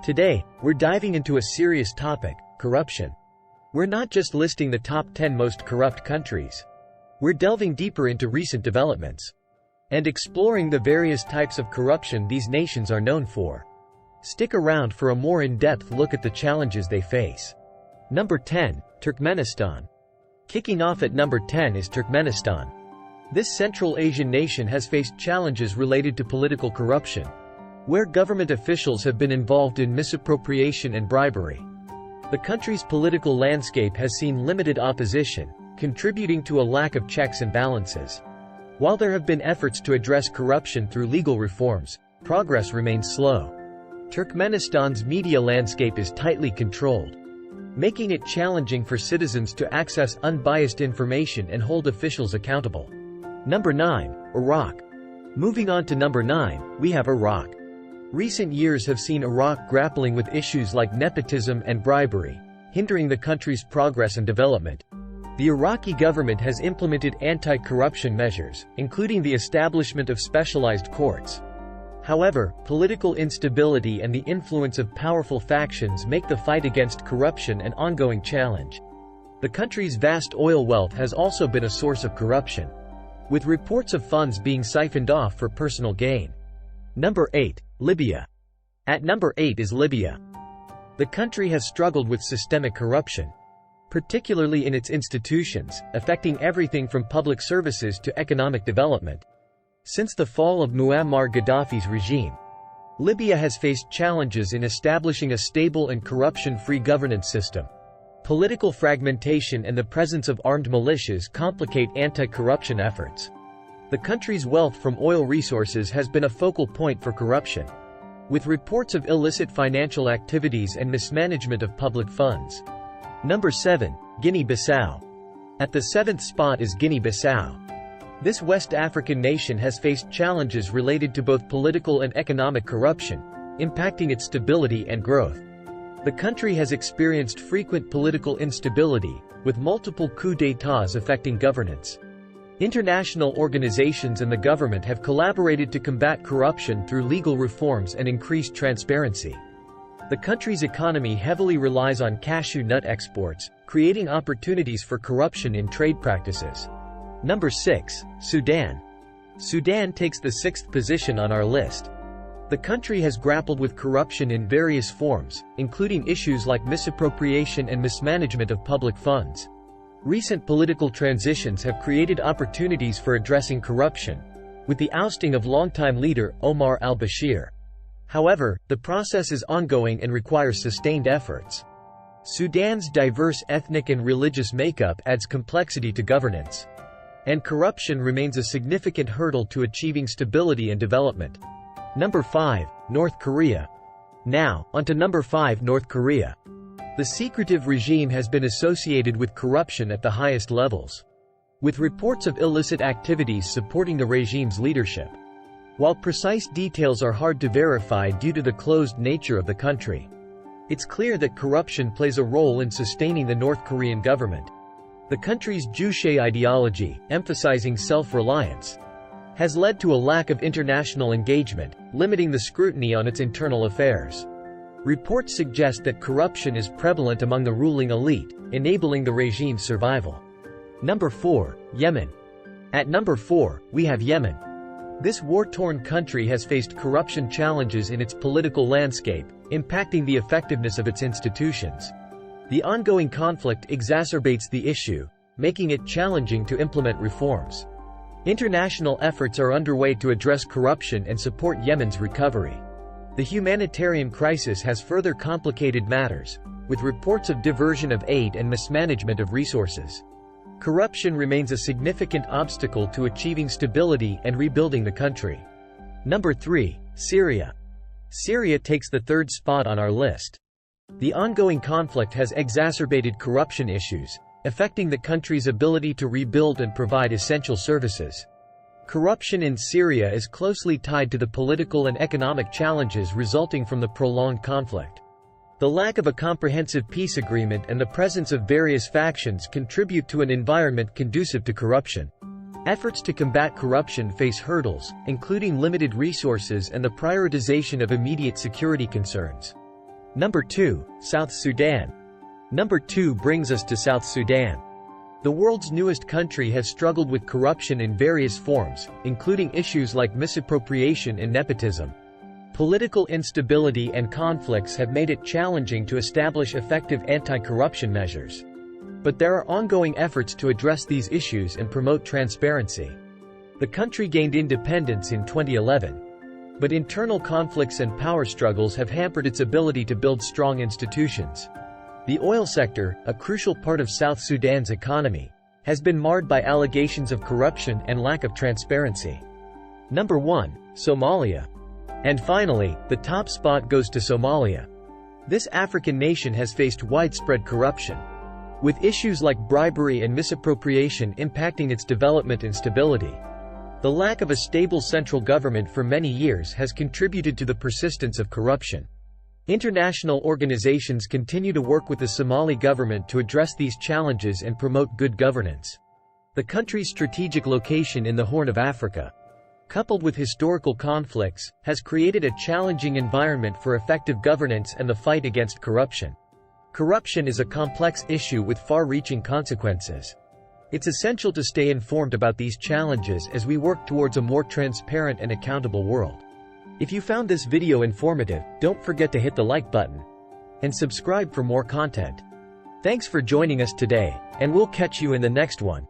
Today, we're diving into a serious topic: corruption. We're not just listing the top 10 most corrupt countries. We're delving deeper into recent developments and exploring the various types of corruption these nations are known for. Stick around for a more in-depth look at the challenges they face. Number 10, Turkmenistan. Kicking off at number 10 is Turkmenistan. This Central Asian nation has faced challenges related to political corruption, where government officials have been involved in misappropriation and bribery. The country's political landscape has seen limited opposition, contributing to a lack of checks and balances. While there have been efforts to address corruption through legal reforms, progress remains slow. Turkmenistan's media landscape is tightly controlled, making it challenging for citizens to access unbiased information and hold officials accountable. Number 9, Iraq. Moving on to number 9, we have Iraq. Recent years have seen Iraq grappling with issues like nepotism and bribery, hindering the country's progress and development. The Iraqi government has implemented anti-corruption measures, including the establishment of specialized courts. However, political instability and the influence of powerful factions make the fight against corruption an ongoing challenge. The country's vast oil wealth has also been a source of corruption, with reports of funds being siphoned off for personal gain. Number 8, Libya. At number 8 is Libya. The country has struggled with systemic corruption, particularly in its institutions, affecting everything from public services to economic development. Since the fall of Muammar Gaddafi's regime, Libya has faced challenges in establishing a stable and corruption-free governance system. Political fragmentation and the presence of armed militias complicate anti-corruption efforts. The country's wealth from oil resources has been a focal point for corruption, with reports of illicit financial activities and mismanagement of public funds. Number 7, Guinea-Bissau. At the 7th spot is Guinea-Bissau. This West African nation has faced challenges related to both political and economic corruption, impacting its stability and growth. The country has experienced frequent political instability, with multiple coups d'état affecting governance. International organizations and the government have collaborated to combat corruption through legal reforms and increased transparency. The country's economy heavily relies on cashew nut exports, creating opportunities for corruption in trade practices. Number 6, Sudan. Sudan takes the 6th position on our list. The country has grappled with corruption in various forms, including issues like misappropriation and mismanagement of public funds. Recent political transitions have created opportunities for addressing corruption, with the ousting of longtime leader Omar al-Bashir. However, the process is ongoing and requires sustained efforts. Sudan's diverse ethnic and religious makeup adds complexity to governance, and corruption remains a significant hurdle to achieving stability and development. Number 5, North Korea. Now, onto number 5, North Korea. The secretive regime has been associated with corruption at the highest levels, with reports of illicit activities supporting the regime's leadership. While precise details are hard to verify due to the closed nature of the country, it's clear that corruption plays a role in sustaining the North Korean government. The country's Juche ideology, emphasizing self-reliance, has led to a lack of international engagement, limiting the scrutiny on its internal affairs. Reports suggest that corruption is prevalent among the ruling elite, enabling the regime's survival. Number 4, Yemen. At number 4, we have Yemen. This war-torn country has faced corruption challenges in its political landscape, impacting the effectiveness of its institutions. The ongoing conflict exacerbates the issue, making it challenging to implement reforms. International efforts are underway to address corruption and support Yemen's recovery. The humanitarian crisis has further complicated matters, with reports of diversion of aid and mismanagement of resources. Corruption remains a significant obstacle to achieving stability and rebuilding the country. Number 3, Syria. Syria takes the 3rd spot on our list. The ongoing conflict has exacerbated corruption issues, affecting the country's ability to rebuild and provide essential services. Corruption in Syria is closely tied to the political and economic challenges resulting from the prolonged conflict. The lack of a comprehensive peace agreement and the presence of various factions contribute to an environment conducive to corruption. Efforts to combat corruption face hurdles, including limited resources and the prioritization of immediate security concerns. Number 2, South Sudan. Number 2 brings us to South Sudan. The world's newest country has struggled with corruption in various forms, including issues like misappropriation and nepotism. Political instability and conflicts have made it challenging to establish effective anti-corruption measures. But there are ongoing efforts to address these issues and promote transparency. The country gained independence in 2011. But internal conflicts and power struggles have hampered its ability to build strong institutions. The oil sector, a crucial part of South Sudan's economy, has been marred by allegations of corruption and lack of transparency. Number 1, Somalia. And finally, the top spot goes to Somalia. This African nation has faced widespread corruption, with issues like bribery and misappropriation impacting its development and stability. The lack of a stable central government for many years has contributed to the persistence of corruption. International organizations continue to work with the Somali government to address these challenges and promote good governance. The country's strategic location in the Horn of Africa, coupled with historical conflicts, has created a challenging environment for effective governance and the fight against corruption. Corruption is a complex issue with far-reaching consequences. It's essential to stay informed about these challenges as we work towards a more transparent and accountable world. If you found this video informative, don't forget to hit the like button and subscribe for more content. Thanks for joining us today, and we'll catch you in the next one.